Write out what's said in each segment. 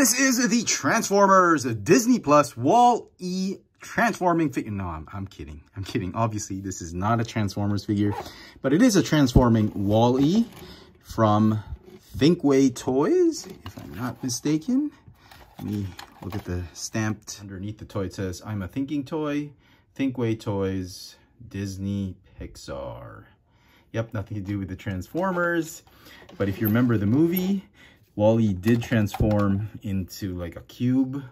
This is the Transformers Disney Plus Wall-E transforming figure. No, I'm kidding. I'm kidding. Obviously, this is not a Transformers figure, but it is a transforming Wall-E from Thinkway Toys, if I'm not mistaken. Let me look at the stamped underneath the toy. It says, "I'm a thinking toy, Thinkway Toys, Disney Pixar." Yep, nothing to do with the Transformers. But if you remember the movie, Wall-E did transform into like a cube,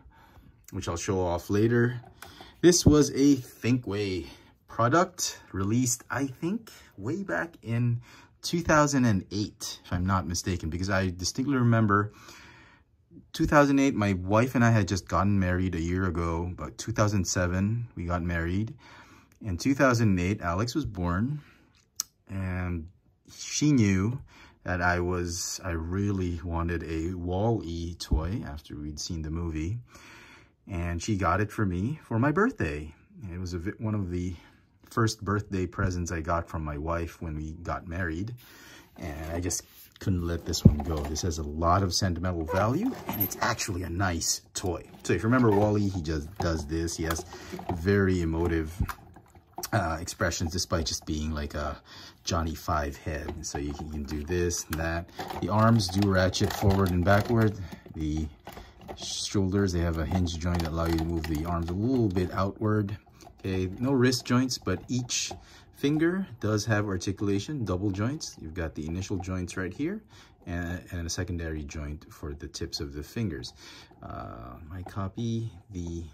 which I'll show off later. This was a Thinkway product released, I think, way back in 2008, if I'm not mistaken, because I distinctly remember 2008, my wife and I had just gotten married a year ago. About 2007, we got married. In 2008, Alex was born, and she knew that I really wanted a Wall-E toy after we'd seen the movie. And she got it for me for my birthday. And it was one of the first birthday presents I got from my wife when we got married. And I just couldn't let this one go. This has a lot of sentimental value, and it's actually a nice toy. So if you remember Wall-E, he just does this. He has very emotive expressions, despite just being like a Johnny Five head. So you can do this and that. The arms do ratchet forward and backward. The shoulders, they have a hinge joint that allow you to move the arms a little bit outward. Okay, no wrist joints, but each finger does have articulation, double joints. You've got the initial joints right here and a secondary joint for the tips of the fingers. My copy, the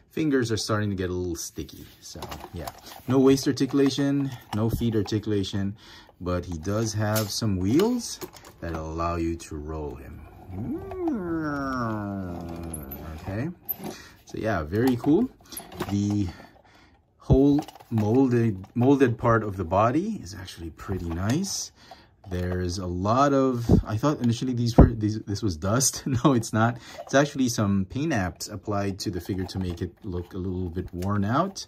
fingers are starting to get a little sticky. So yeah, no waist articulation, no feet articulation, but he does have some wheels that'll allow you to roll him. Okay, so yeah, very cool. The whole molded part of the body is actually pretty nice. There's a lot of, I thought initially this was dust. No, it's not. It's actually some paint apps applied to the figure to make it look a little bit worn out.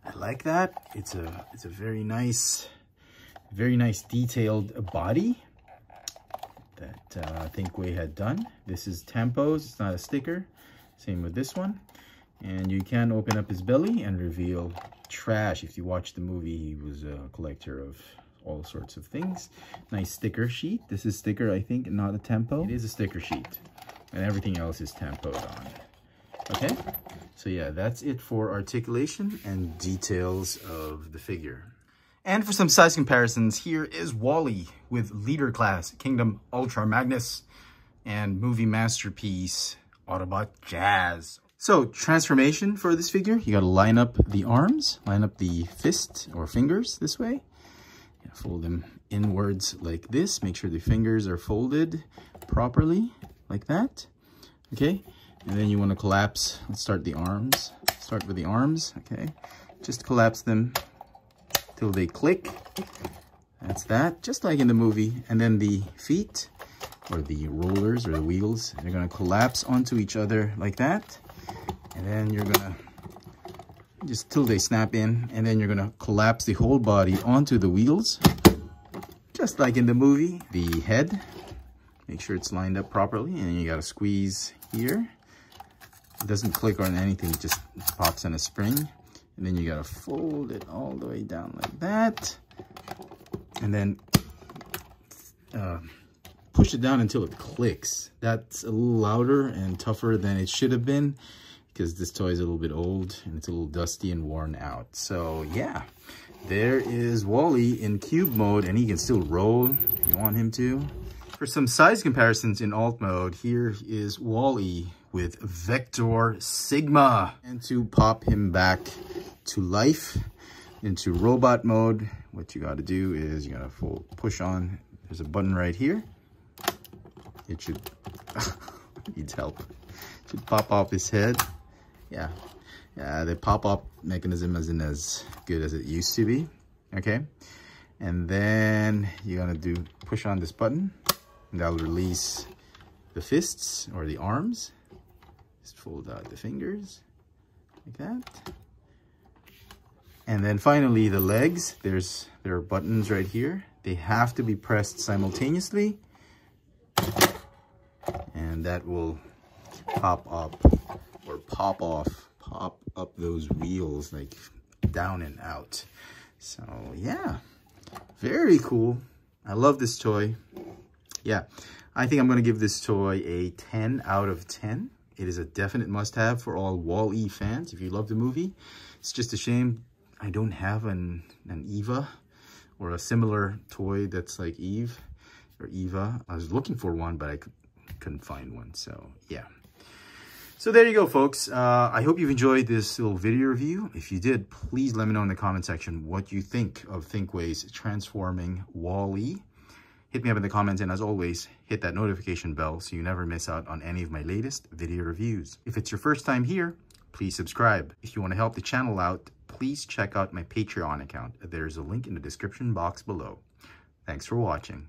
I like that. It's a very nice detailed body that Thinkway had done. This is Tampos, it's not a sticker. Same with this one. And you can open up his belly and reveal trash. If you watch the movie, he was a collector of all sorts of things. Nice sticker sheet. This is sticker, I think, not a tempo. It is a sticker sheet, and everything else is tempoed on. Okay, so yeah, that's it for articulation and details of the figure. And for some size comparisons, here is Wall-E with Leader Class Kingdom Ultra Magnus and movie masterpiece Autobot Jazz. So transformation for this figure, you got to line up the arms, line up the fist or fingers this way. Fold them inwards like this. Make sure the fingers are folded properly like that. Okay, and then you want to collapse. Let's start the arms. Start with the arms. Okay, just collapse them till they click. That's that, just like in the movie. And then the feet, or the rollers or the wheels, they're going to collapse onto each other like that. And then you're gonna just till they snap in, and then you're gonna collapse the whole body onto the wheels, just like in the movie. The head, make sure it's lined up properly, and you gotta squeeze here. It doesn't click on anything, it just pops on a spring. And then you gotta fold it all the way down like that, and then push it down until it clicks. That's a little louder and tougher than it should have been, because this toy is a little bit old and it's a little dusty and worn out. So yeah, there is Wall-E in cube mode, and he can still roll if you want him to. For some size comparisons in alt mode, here is Wall-E with Vector Sigma. And to pop him back to life into robot mode, what you got to do is you got to push on. There's a button right here. It should needs help. It should pop off his head. Yeah, the pop-up mechanism isn't as good as it used to be. Okay, and then you're gonna push on this button, and that'll release the fists or the arms. Just fold out the fingers like that, and then finally the legs. There are buttons right here. They have to be pressed simultaneously, and that will pop up or pop off, pop up those wheels like down and out. So yeah, very cool. I love this toy. Yeah, I think I'm going to give this toy a 10 out of 10. It is a definite must-have for all Wall-E fans. If you love the movie, it's just a shame I don't have an Eva or a similar toy that's like Eve or Eva. I was looking for one, but I couldn't find one. So yeah. So there you go, folks. I hope you've enjoyed this little video review. If you did, please let me know in the comment section what you think of Thinkway's transforming Wall-E. Hit me up in the comments, and as always, hit that notification bell so you never miss out on any of my latest video reviews. If it's your first time here, please subscribe. If you want to help the channel out, please check out my Patreon account. There's a link in the description box below. Thanks for watching.